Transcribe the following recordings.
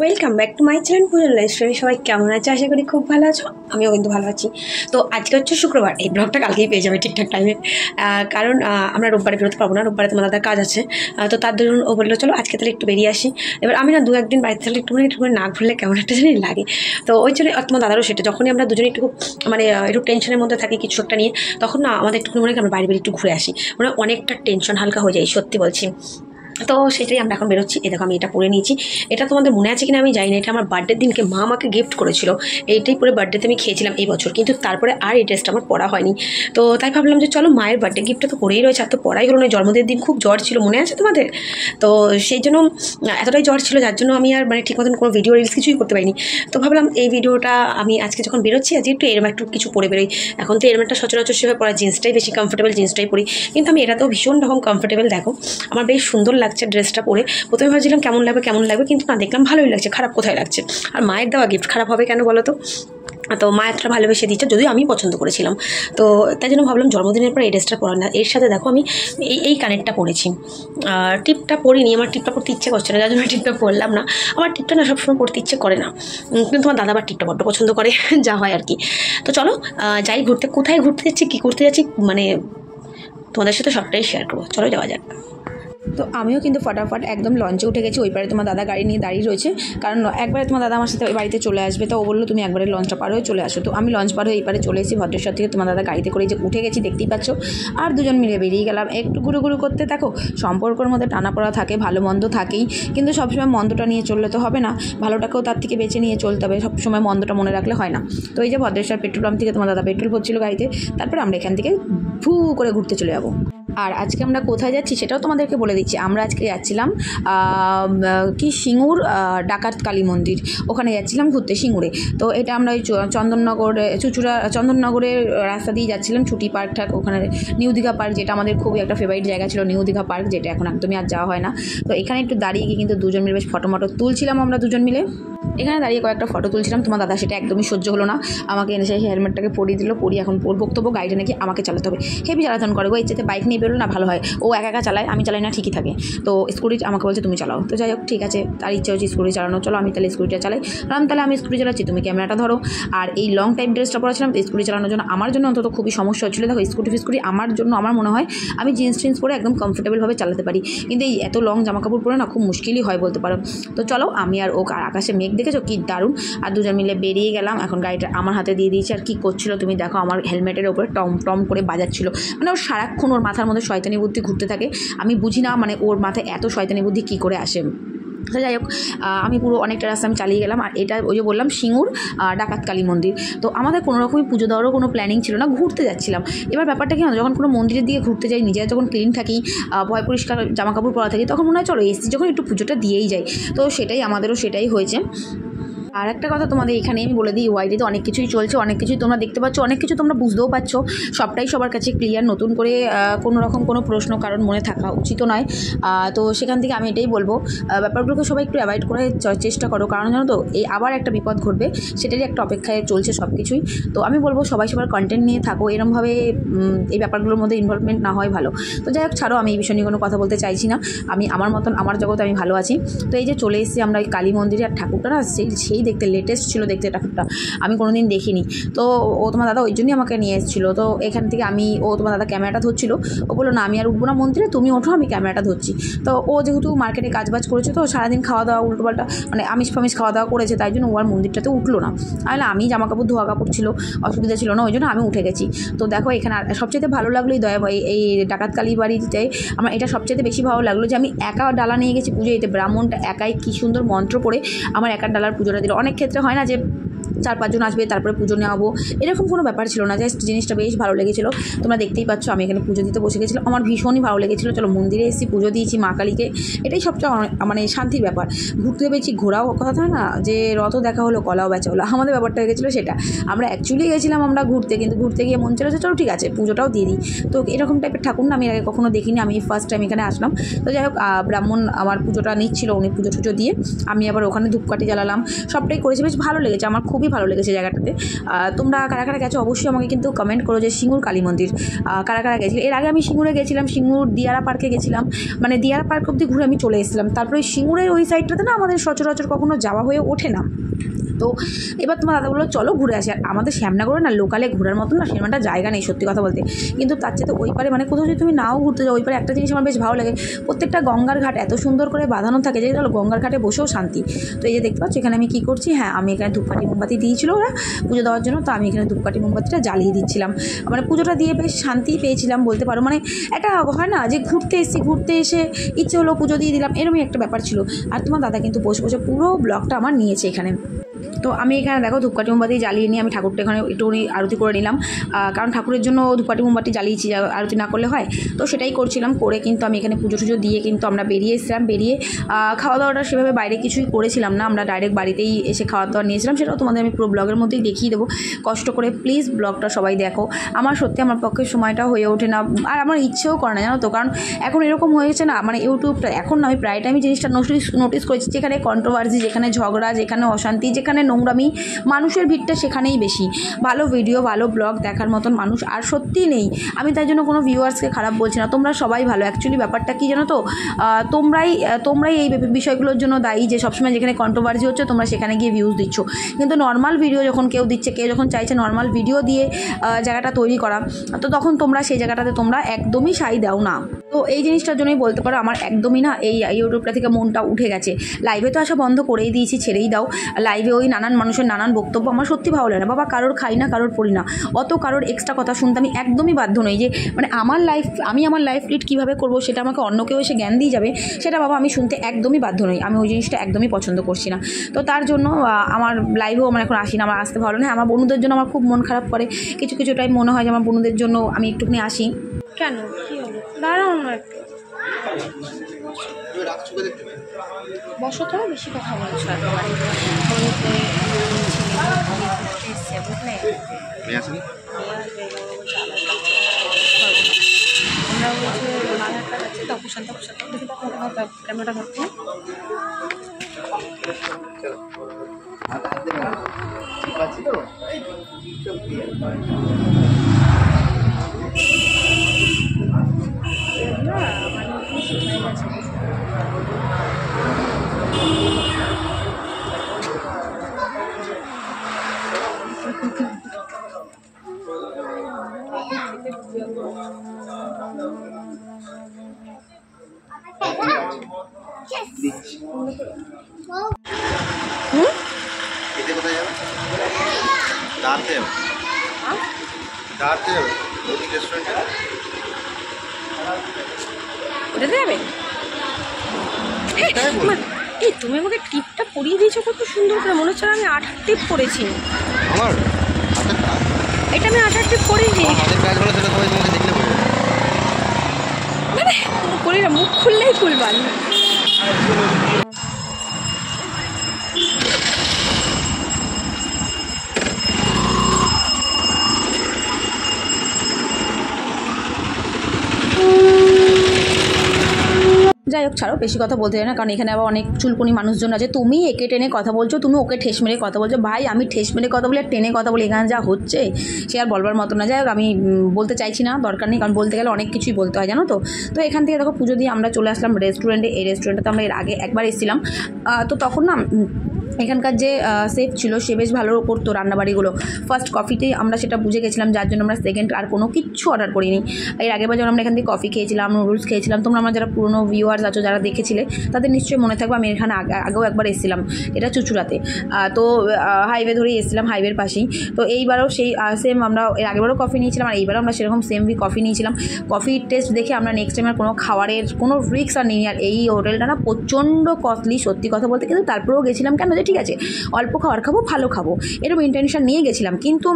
Welcome back to my channel পুজোর lifestyle. সবাই কেমন আছে? আশা করি খুব ভালো আছো। আমিও কিন্তু ভালো আছি। তো আজকে হচ্ছে শুক্রবার, এই ব্লগটা কালকেই পেয়ে যাবে ঠিকঠাক টাইমে, কারণ আমরা রোববারে বেরোতে পারবো না, রোববারে তোমার দাদার কাজ আছে। তো তার জন্য ও বললো চলো আজকে তাহলে একটু বেরিয়ে আসি। এবার আমি না দু একদিন বাড়িতে থাকলে একটুখানি না ঘুরলে কেমন একটা জানি লাগে। তো ওই জন্য তোমার দাদারও সেটা, যখনই আমরা দুজনে একটু একটু টেনশনের মধ্যে থাকি কিছু একটা নিয়ে, তখন না আমাদের একটু মনে হয় আমরা বাইরে একটু ঘুরে আসি, মানে অনেকটা টেনশন হালকা হয়ে যায়, সত্যি বলছি। তো সেটাই আমরা এখন বেরোচ্ছি। এই দেখো আমি এটা পরে নিয়েছি। এটা তোমাদের মনে আছে কিনা আমি জানি না, এটা আমার বার্থডের দিনকে মা আমাকে গিফট করেছিল। এইটাই পরে বার্থডেতে আমি খেয়েছিলাম এই বছর, কিন্তু তারপরে আর এই ড্রেসটা আমার পরা হয়নি। তো তাই ভাবলাম যে চলো মায়ের বার্থডে গিফটটা তো পরেই রয়েছে, আর তো পরাই হলো না। জন্মদিনের দিন খুব জ্বর ছিল, মনে আছে তোমাদের? তো সেই জন্য এতটাই জ্বর ছিল, যার জন্য আমি আর ঠিক মতন কোনো ভিডিও রিলস কিছুই করতে পারিনি। তো ভাবলাম এই ভিডিওটা আমি আজকে যখন বেরোচ্ছি আজকে একটু এরম একটু কিছু পরে বেরোই। এখন তো এরম একটা সচরাচর সেভাবে পরা, জিন্সটাই বেশি কমফোর্টেবল, জিন্সটাই পরি। কিন্তু আমি এটাতেও ভীষণ রকম কমফোর্টেবল। দেখো আমার বেশ সুন্দর লাগছে ড্রেসটা পরে। প্রথমে ভাবছিলাম কেমন লাগবে, কিন্তু না, দেখলাম ভালোই লাগছে, খারাপ কোথায় লাগছে। আর মায়ের দেওয়া গিফট খারাপ হবে কেন বলো তো? তো মা এতটা ভালোবেসে দিচ্ছে, যদিও আমি পছন্দ করেছিলাম। তো তাই জন্য ভাবলাম জন্মদিনের পর এই ড্রেসটা পরা না। এর সাথে দেখো আমি এই কানেরটা পরেছি, টিপটা পরিনি, আমার টিপটা পরতে ইচ্ছে করছে না, যার জন্য টিপটা পরলাম না। আমার টিপটা না সবসময় পরতে ইচ্ছে করে না, কিন্তু আমার দাদা আবার টিপটা বড্ড পছন্দ করে, যা হয় আর কি। তো চলো যাই ঘুরতে। কোথায় ঘুরতে যাচ্ছি, কী করতে যাচ্ছি, তোমাদের সাথে সবটাই শেয়ার করবো। চলো যাওয়া যাক। তো আমিও কিন্তু ফটাফট একদম লঞ্চে উঠে গেছি। ওই পারে তোমার দাদা গাড়ি নিয়ে দাঁড়িয়ে রয়েছে, কারণ একবারে তোমার দাদা আমার সাথে ওই বাড়িতে চলে আসবে। তো ও বললো তুমি একবারে লঞ্চটা পার হয়ে চলে আসো। তো আমি লঞ্চ পার হয়ে এই পারে চলে এসেছি ভদ্রেশ্বর থেকে। তোমার দাদা গাড়িতে করে যে উঠে গেছি, দেখতেই পাচ্ছ। আর দুজন মিলে বেরিয়ে গেলাম একটু ঘুরু করতে। দেখো সম্পর্কের মধ্যে টানাপড়া থাকে, ভালো মন্দ থাকেই, কিন্তু সবসময় মন্দটা নিয়ে চললে তো হবে না, ভালোটাকেও তার থেকে বেছে নিয়ে চলতে হবে। সবসময় মন্দটা মনে রাখলে হয় না। তো এই যে ভদ্রেশ্বর পেট্রোল পাম্প থেকে তোমার দাদা পেট্রোল ভরছিল গাড়িতে, তারপরে আমরা এখান থেকে ভু করে ঘুরতে চলে যাবো। আর আজকে আমরা কোথায় যাচ্ছি সেটাও তোমাদেরকে বলে দিচ্ছি। আমরা আজকে যাচ্ছিলাম সিঙ্গুর ডাকাত কালী মন্দির, ওখানে যাচ্ছিলাম ঘুরতে সিঙ্গুরে। তো এটা আমরা ওই চন্দননগরে চন্দননগরের রাস্তা দিয়ে যাচ্ছিলাম। ছুটি পার্ক ওখানে নিউ দীঘা পার্ক, যেটা আমাদের খুবই একটা ফেভারিট জায়গা ছিল, নিউ দীঘা পার্ক, যেটা এখন একদমই আর যাওয়া হয় না। তো এখানে একটু দাঁড়িয়ে গিয়ে কিন্তু দুজন মিলে বেশ ফটো তুলছিলাম আমরা দুজন মিলে। এখানে দাঁড়িয়ে কয়েকটা ফটো তুলছিলাম। তোমার দাদা সেটা একদমই সহ্য হলো না, আমাকে এনে সেই হেলমেটটাকে পরিয়ে দিল। পরিয়ে এখন বক্তব্য গাড়িটা নাকি আমাকে চালাতে হবে। হেভি জ্বালাতন করে গো, ইচ্ছেতে বাইক নিয়ে বেরোলো না ভালো হয়। ও একা একা চালায়, আমি চালাই না, ঠিকই থাকে। তো স্কুটি আমাকে বলছে তুমি চালাও। তো যাই হোক ঠিক আছে, তার ইচ্ছে হচ্ছে স্কুটি চালানো, চলো আমি তাহলে স্কুটিটা চালাই। তাহলে আমি স্কুটি চালাচ্ছি, তুমি ক্যামেরাটা ধরো। আর এই লং টাইপ ড্রেসটা পরেছিলাম স্কুটি চালানোর জন্য, আমার জন্য অন্তত খুবই সমস্যা হচ্ছিলো। দেখো স্কুটি আমার জন্য আমার মনে হয় আমি জিন্স পরে একদম কমফোর্টেবলভাবে চালাতে পারি, কিন্তু এই এত লং জামা কাপড় পরে না খুব মুশকিলই হয় বলতে পারো। তো চলো আমি আর ও, আর আকাশে মেঘ দেখেছো কি দারুণ, আর দুজন মিলে বেরিয়ে গেলাম। এখন গাড়িটা আমার হাতে দিয়ে দিয়েছি। আর কী করছিল তুমি দেখো, আমার হেলমেটের ওপরে টম টম করে বাজাচ্ছিল। মানে ওর সারাক্ষণ ওর মাথার মধ্যে শয়তানি বুদ্ধি ঘুরতে থাকে। আমি বুঝি না ওর মাথায় এত শয়তানি বুদ্ধি কী করে আসে। তো যাই হোক আমি পুরো অনেকটা রাস্তা আমি চালিয়ে গেলাম। আর এটা ওই যে বললাম সিঙ্গুর ডাকাত কালী মন্দির। তো আমাদের কোনো রকমই পুজো দেওয়ারও কোনো প্ল্যানিং ছিল না, ঘুরতে যাচ্ছিলাম। এবার ব্যাপারটা কি হয়, যখন কোনো মন্দিরের দিকে ঘুরতে যাই, নিজেরা যখন ক্লিন থাকি, ভয় পরিষ্কার জামাকাপড় পরা থাকি, তখন মনে হয় চলো এসছি যখন একটু পুজোটা দিয়েই যাই। তো আমাদেরও সেটাই হয়েছে। আর একটা কথা তোমাদের এখানে আমি বলে দিই, ওয়াইটিতে অনেক কিছুই চলছে, অনেক কিছুই তোমরা দেখতে পাচ্ছ, অনেক কিছু তোমরা বুঝতেও পারছো। সবটাই সবার কাছে ক্লিয়ার, নতুন করে কোনো রকম কোনো প্রশ্ন কারণ মনে থাকা উচিত নয়। তো সেখান থেকে আমি এটাই বলবো, ব্যাপারগুলোকে সবাই একটু অ্যাভয়েড করার চেষ্টা করো, কারণ জানো তো এই আবার একটা বিপদ ঘটবে, সেটারই একটা অপেক্ষায় চলছে সব কিছুই। তো আমি বলবো সবাই সবার কন্টেন্ট নিয়ে থাকো, এরমভাবে এই ব্যাপারগুলোর মধ্যে ইনভলভমেন্ট না হয় ভালো। তো যাই হোক ছাড়ো, আমি এই বিষয় নিয়ে কোনো কথা বলতে চাইছি না। আমি আমার মতন আমার জগতে আমি ভালো আছি। তো এই যে চলে এসেছি আমরা ওই কালী মন্দিরে। আর ঠাকুরটা না সেই দেখতে লেটেস্ট ছিল দেখতে, ঠাকুরটা আমি কোনোদিন দেখিনি। তো ও তোমার দাদা ওই জন্যই আমাকে নিয়ে এসেছিলো। তো এখান থেকে ও তোমার দাদা ক্যামেরাটা ধরছিল, ও বললো না আমি আর উঠবো না মন্দিরে, তুমি ওঠো, আমি ক্যামেরাটা ধরছি। তো ও যেহেতু মার্কেটে কাজবাজ করেছে, তো সারাদিন খাওয়া দাওয়া উল্টোপাল্টা আমিষ খাওয়া দাওয়া করেছে, তাই জন্য ও আর মন্দিরটাতে উঠলো না। আমি জামা কাপড় ধোয়া কাপড় ছিল, অসুবিধা ছিল না, ওই জন্য আমি উঠে গেছি। তো দেখো এখানে সবচেয়ে ভালো লাগলো এই ডাকাত কালী বাড়িতে আমার এটা সবচেয়ে বেশি ভালো লাগলো যে আমি একা ডালা নিয়ে গেছি পুজো দিতে। ব্রাহ্মণটা একাই কী সুন্দর মন্ত্র পড়ে আমার একার ডালার পুজোটা দিল। অনেক ক্ষেত্রে হয় না যে 4-5 জন আসবে তারপরে পুজো নেওয়াবো, এরকম কোনো ব্যাপার ছিল না। জাস্ট জিনিসটা বেশ ভালো লেগেছিলো। তোমরা দেখতেই পাচ্ছ আমি এখানে পুজো দিতে বসে গেছিলাম, আমার ভীষণই ভালো লেগেছিলো। চলো মন্দিরে এসেছি, পুজো দিয়েছি মা কালীকে, এটাই সবচেয়ে শান্তির ব্যাপার। ঘুরতে পেয়েছি, ঘোরাও কথা হয় না যে রথ দেখা হলো কলাও বেচা হলো, আমাদের ব্যাপারটা হয়ে গেছিলো সেটা। আমরা অ্যাকচুয়ালি গেছিলাম আমরা ঘুরতে, কিন্তু ঘুরতে গিয়ে মন চলেছে চলো ঠিক আছে পুজোটাও দিয়ে দিই। তো এরকম টাইপের ঠাকুর না আমি আগে কখনো দেখিনি, আমি ফার্স্ট টাইম এখানে আসলাম। তো যাই হোক ব্রাহ্মণ আমার পুজোটা নিচ্ছিল, উনি পুজো দিয়ে আমি আবার ওখানে ধূপকাঠি জ্বালালাম, সব সবটাই করেছি, বেশ ভালো লেগেছে, আমার খুবই ভালো লেগেছে জায়গাটাতে। তোমরা কারা কারা গেছো অবশ্যই আমাকে কিন্তু কমেন্ট করো যে সিঙ্গুর কালী মন্দির কারা কারা গেছিল। এর আগে আমি সিঙ্গুরে গেছিলাম, সিঙ্গুর দিয়ারা পার্কে গেছিলাম, মানে দিয়ারা পার্ক অবধি ঘুরে আমি চলে এসেছিলাম। তারপরে সিঙ্গুরের ওই সাইডটাতে না আমাদের সচরাচর কখনো যাওয়া হয়ে ওঠে না। তো এবার তোমার দাদা বললো চলো ঘুরে আসি। আর আমাদের শ্যামনগরে না লোকালে ঘোরার মতন না সেরকম একটা জায়গা নেই সত্যি কথা বলতে। কিন্তু তার চেয়ে ওই পারে মানে কোথাও যদি তুমি নাও ঘুরতে যাও, ওই পারে একটা জিনিস আমার বেশ ভালো লাগে, প্রত্যেকটা গঙ্গার ঘাট এত সুন্দর করে বাঁধানো থাকে যে চলো গঙ্গার ঘাটে বসেও শান্তি। তো এই যে দেখতে পাচ্ছ এখানে আমি কী করছি, হ্যাঁ আমি এখানে ধূপকাঠি মোমবাতি দিয়েছিল ওরা পুজো দেওয়ার জন্য, তো আমি এখানে ধূপকাঠি মোমবাতিটা জ্বালিয়ে দিচ্ছিলাম। মানে পুজোটা দিয়ে বেশ শান্তি পেয়েছিলাম বলতে পারো। মানে একটা হয় না যে ঘুরতে এসে ইচ্ছে হলো পুজো দিয়ে দিলাম, এরকমই একটা ব্যাপার ছিল। আর তোমার দাদা কিন্তু বসে বসে পুরো ব্লগটা আমার নিয়েছে এখানে। তো আমি এখানে দেখো ধূপকাঠি মোমবাতি জ্বালিয়ে নিয়ে আমি ঠাকুরটা এখানে একটুখানি আরতি করে নিলাম, কারণ ঠাকুরের জন্য ধূপকাঠি মোমবাতি জ্বালিয়েছি, আরতি না করলে হয়। তো সেটাই করছিলাম, করে কিন্তু আমি এখানে পুজো টুজো দিয়ে কিন্তু আমরা বেরিয়ে এসেছিলাম। বেরিয়ে খাওয়া দাওয়াটা সেভাবে বাইরে কিছুই করেছিলাম না, আমরা ডাইরেক্ট বাড়িতেই এসে খাওয়া দাওয়া নিয়েছিলাম। সেটাও তোমাদের আমি পুরো ব্লগের মধ্যেই দেখিয়ে দেবো, কষ্ট করে প্লিজ ব্লগটা সবাই দেখো। আমার সত্যি আমার পক্ষে সময়টা হয়ে ওঠে না, আর আমার ইচ্ছেও করে না জানো তো, কারণ এখন এরকম হয়েছে না মানে ইউটিউবটা এখন না আমি প্রায় টাইমই জিনিসটা নোটিস করেছি, যেখানে কন্ট্রোভার্সি, যেখানে ঝগড়া, যেখানে অশান্তি, যেখানে নোংরামি, মানুষের ভিড়টা সেখানেই বেশি। ভালো ভিডিও ভালো ব্লগ দেখার মতন মানুষ আর সত্যিই নেই। আমি তাই জন্য কোনো ভিউয়ার্সকে খারাপ বলছি না, তোমরা সবাই ভালো। অ্যাকচুয়ালি ব্যাপারটা কী জানো তো, তোমরাই এই বিষয়গুলোর জন্য দায়ী যে সবসময় যেখানে কন্ট্রোভার্সি হচ্ছে তোমরা সেখানে গিয়ে ভিউজ দিচ্ছ। কিন্তু নর্মাল ভিডিও যখন কেউ দিচ্ছে, কেউ যখন চাইছে নর্মাল ভিডিও দিয়ে জায়গাটা তৈরি করা, তো তখন তোমরা সেই জায়গাটাতে তোমরা একদমই সাই দাও না। তো এই জিনিসটার জন্যই বলতে পারো আমার একদমই না এই ইউটিউবটা থেকে মনটা উঠে গেছে। লাইভে তো আসা বন্ধ করেই দিয়েছি, ছেড়েই দাও। লাইভে ওই নানান মানুষের নানান বক্তব্য আমার সত্যি ভালো লাগে না বাবা। কারোর খাই না, কারোর পড়ি না, অত কারোর এক্সট্রা কথা শুনতে আমি একদমই বাধ্য নই। যে মানে আমি আমার লাইফ লিড কীভাবে করবো সেটা আমাকে অন্য কেউ এসে জ্ঞান দিয়ে যাবে, সেটা বাবা আমি শুনতে একদমই বাধ্য নই। আমি ওই জিনিসটা একদমই পছন্দ করছি না। তো তার জন্য আমার লাইভেও আমার এখন আসি না, আমার আসতে ভালো না। আমার বন্ধুদের জন্য আমার খুব মন খারাপ করে, কিছু কিছু টাইম মনে হয় যে আমার বন্ধুদের জন্য আমি একটুখানি আসি। কেন কী হলো? দাঁড়াও না একটু, বসো তো, বেশি কথা বলছো আমরা বলছি বাংলাটা যাচ্ছি তো প্রশান্ত দেখি তখন ক্যামেরাটা ধরতে ওটাতে যাবে? এই তুমি আমাকে টিপটা পরিয়ে দিয়েছো কত সুন্দর করে, মনে হচ্ছে আমি 8 টিপ করেছি। এটা আমি 8 টিপ করেছি, মানে করি না, মুখ খুললেই খুলবান। যাই হোক ছাড়ো, বেশি কথা বলতে চাই না, কারণ এখানে আবার অনেক চুলকুনি মানুষজন আছে। তুমি একে টেনে কথা বলছো, তুমি ওকে ঠেস মেরে কথা বলছো। ভাই আমি ঠেস মেরে কথা বলি আর টেনে কথা বলি, এখানে যা হচ্ছে সে আর বলবার মতো না। যাই হোক আমি বলতে চাইছি না, দরকার নেই, কারণ বলতে গেলে অনেক কিছুই বলতে হয় জানো তো। তো এখান থেকে দেখো পুজো দিয়ে আমরা চলে আসলাম রেস্টুরেন্টে। এই রেস্টুরেন্টে আমরা এর আগে একবার এসেছিলাম, তো তখন না এখানকার যে শেফ ছিল সে বেশ ভালো করতো রান্নাবাড়িগুলো। ফার্স্ট কফিতেই আমরা সেটা বুঝে গেছিলাম, যার জন্য আমরা সেকেন্ড আর কোনো কিচ্ছু অর্ডার করিনি। এর আগেবার যখন আমরা এখান থেকে কফি খেয়েছিলাম, নুডলস খেয়েছিলাম, তোমরা আমরা যারা পুরনো ভিউয়ার্স আছো যারা দেখেছিলে তাদের নিশ্চয়ই মনে থাকবে আমি এখানে আগেও একবার এসেছিলাম, এটা চুচুড়াতে। তো হাইওয়ে ধরেই এসেছিলাম, হাইওয়ের পাশেই। তো এইবারও সেই সেম আমরা এর আগেবারও কফি নিয়েছিলাম, আর এইবারও আমরা সেরকম সেম কফি নিয়েছিলাম। কফির টেস্ট দেখে আমরা নেক্সট টাইম আর কোনো খাবারের কোনো রিস্ক আর নিই। আর এই হোটেলটা না প্রচণ্ড কস্টলি সত্যি কথা বলতে, কিন্তু তারপরেও গেছিলাম কেন যে ঠিক আছে অল্প খাবার খাবো, ভালো খাবো, এরকম ইন্টেনশন নিয়ে গেছিলাম। কিন্তু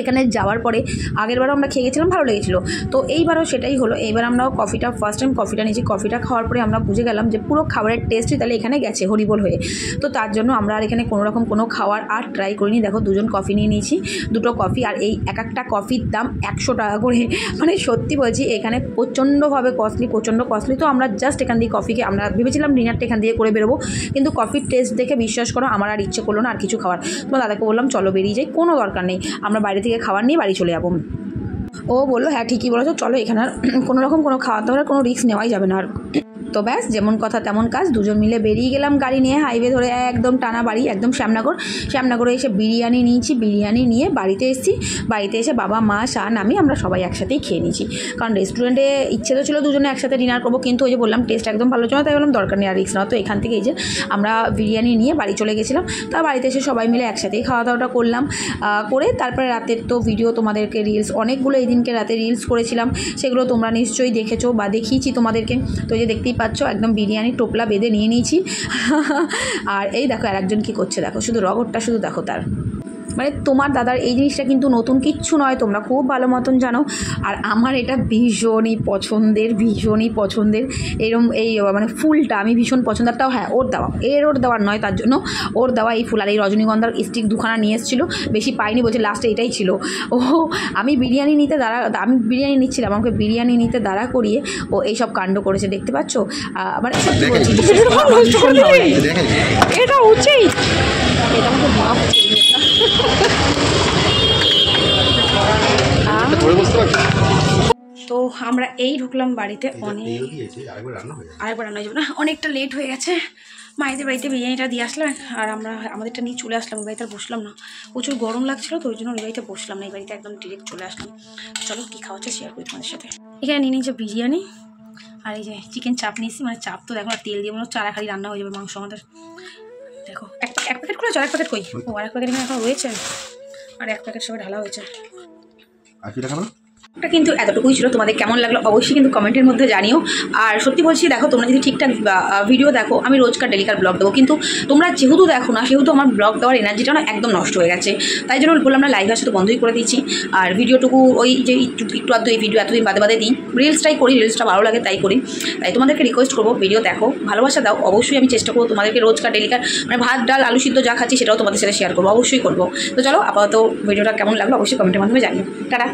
এখানে যাওয়ার পরে আগেরবারও আমরা খেয়ে গেছিলাম, ভালো লেগেছিলো। তো এইবারও সেটাই হলো। এইবার আমরাও কফিটা ফার্স্ট টাইম কফিটা নিয়েছি। কফিটা খাওয়ার পরে আমরা বুঝে গেলাম যে পুরো খাবারের টেস্টই তাহলে এখানে গেছে হরিবোল হয়ে। তো তার জন্য আমরা আর এখানে কোনো রকম কোনো খাওয়ার আর ট্রাই করিনি। দেখো 2জন কফি নিয়ে নিয়েছি, 2টো কফি, আর এই এক একটা কফির দাম 100 টাকা করে। মানে সত্যি বলছি এখানে প্রচণ্ডভাবে প্রচণ্ড কস্টলি। তো আমরা জাস্ট এখান দিয়ে কফিকে আমরা ভেবেছিলাম ডিনারটা এখান দিয়ে করে বেরোবো, কিন্তু কফির টেস্ট দেখে বিশ্বাস করো আমার আর ইচ্ছে করলো না আর কিছু খাওয়ার। তো দাদাকে বললাম চলো বেরিয়ে যাই, কোনো দরকার নেই, আমরা বাইরে থেকে খাবার নিয়ে বাড়ি চলে যাবো। ও বললো হ্যাঁ ঠিকই বলেছো, চলো এখানে আর কোনো রকম কোনো খাওয়া দাওয়ার কোনো রিস্ক নেওয়াই যাবে না আর। তো ব্যাস যেমন কথা তেমন কাজ, 2জন মিলে বেরিয়ে গেলাম গাড়ি নিয়ে, হাইওয়ে ধরে একদম টানা বাড়ি, একদম শ্যামনগরে এসে বিরিয়ানি নিয়েছি। বিরিয়ানি নিয়ে বাড়িতে এসেছি। বাড়িতে এসে বাবা মা শান আমি আমরা সবাই একসাথেই খেয়ে নিয়েছি। কারণ রেস্টুরেন্টে ইচ্ছে তো ছিল 2জনে একসাথে ডিনার করবো, কিন্তু ওই যে বললাম টেস্ট একদম ভালো ছিল, তাই বললাম দরকার নেই আর রিস্ক নেওয়া। তো এখান থেকে এই যে আমরা বিরিয়ানি নিয়ে বাড়ি চলে গেছিলাম। তা বাড়িতে এসে সবাই মিলে একসাথেই খাওয়া দাওয়াটা করলাম। করে তারপরে রাতের তো ভিডিও তোমাদেরকে রিলস অনেকগুলো এই দিনকে রাতে রিলস করেছিলাম, সেগুলো তোমরা নিশ্চয়ই দেখেছো বা দেখিয়েছি তোমাদেরকে। তো এই যে দেখতেই পাচ্ছ একদম বিরিয়ানি টোপলা বেঁধে নিয়ে নিয়েছি। আর এই দেখো আর একজন কী করছে দেখো, শুধু রগরটা শুধু দেখো তার। মানে তোমার দাদার এই জিনিসটা কিন্তু নতুন কিচ্ছু নয়, তোমরা খুব ভালো মতন জানো। আর আমার এটা ভীষণই পছন্দের এরম এই মানে ফুলটা আমি ভীষণ পছন্দেরটাও। হ্যাঁ ওর দেওয়ার নয়, তার জন্য ওর দেওয়া এই ফুল আর এই রজনীগন্ধার স্টিক 2খানা নিয়ে এসেছিলো, বেশি পাইনি, বলছে লাস্টে এটাই ছিল। আমি বিরিয়ানি নিচ্ছিলাম, আমাকে বিরিয়ানি নিতে দাঁড়া করিয়ে ও এইসব কাণ্ড করেছে, দেখতে পাচ্ছ। মানে সত্যি বলছি এটা উচিত, এটা আমাকে ভাবছি। তো আমরা এই ঢুকলাম বাড়িতে, আরেকবার রান্না হয়ে যাবে না, অনেকটা লেট হয়ে গেছে। মায়েদের বাড়িতে বিরিয়ানিটা দিয়ে আসলাম আর আমরা আমাদেরটা নিয়ে চলে আসলাম। ওই বাড়িতে আর বসলাম না, প্রচুর গরম লাগছিলো, তো ওই জন্য ওই বাড়িতে বসলাম না, এই বাড়িতে একদম ডিরেক্ট চলে আসলাম। চলো কী খাওয়াচ্ছে শেয়ার করি তোমাদের সাথে। এখানে নিয়ে নিয়েছে বিরিয়ানি আর এই যে চিকেন চাপ নিয়েছি, মানে চাপ তো দেখো তেল দিয়ে মনে হচ্ছে 4 খালি রান্না হয়ে যাবে মাংস আমাদের। দেখো এক প্যাকেট করে 1 প্যাকেট কই, ও আর 1 প্যাকেট এখানে এখন রয়েছে, আর 1 প্যাকেট সবাই ঢালা হয়েছে। এটা কিন্তু এতটুকুই ছিল। তোমাদের কেমন লাগলো অবশ্যই কিন্তু কমেন্টের মধ্যে জানিও। আর সত্যি বলছি দেখো তোমরা যদি ঠিকঠাক ভিডিও দেখো, আমি রোজকার ডেলিকার ব্লগ দেবো, কিন্তু তোমরা যেহেতু দেখো না সেহেতু আমার ব্লগ দেওয়ার এনার্জিটা না একদম নষ্ট হয়ে গেছে। তাই জন্য বললাম না লাইভ আসা তো বন্ধই করে দিচ্ছি। আর ভিডিওটুকু ওই যে একটু আধটু এই ভিডিও এতদিন বাদে দিই, রিলসটাই করি, রিলসটা ভালো লাগে তাই করি। তাই তোমাদেরকে রিকোয়েস্ট করবো ভিডিও দেখো, ভালোবাসা দাও। অবশ্যই আমি চেষ্টা করবো তোমাদেরকে রোজকার ডেলিকার মানে ভাত ডাল আলু সিদ্ধ যা খাচ্ছি সেটাও তোমাদের সাথে শেয়ার করবো, অবশ্যই করবো। তো চলো আপাতত ভিডিওটা কেমন লাগলো অবশ্যই কমেন্টের মাধ্যমে জানিও। টাটা।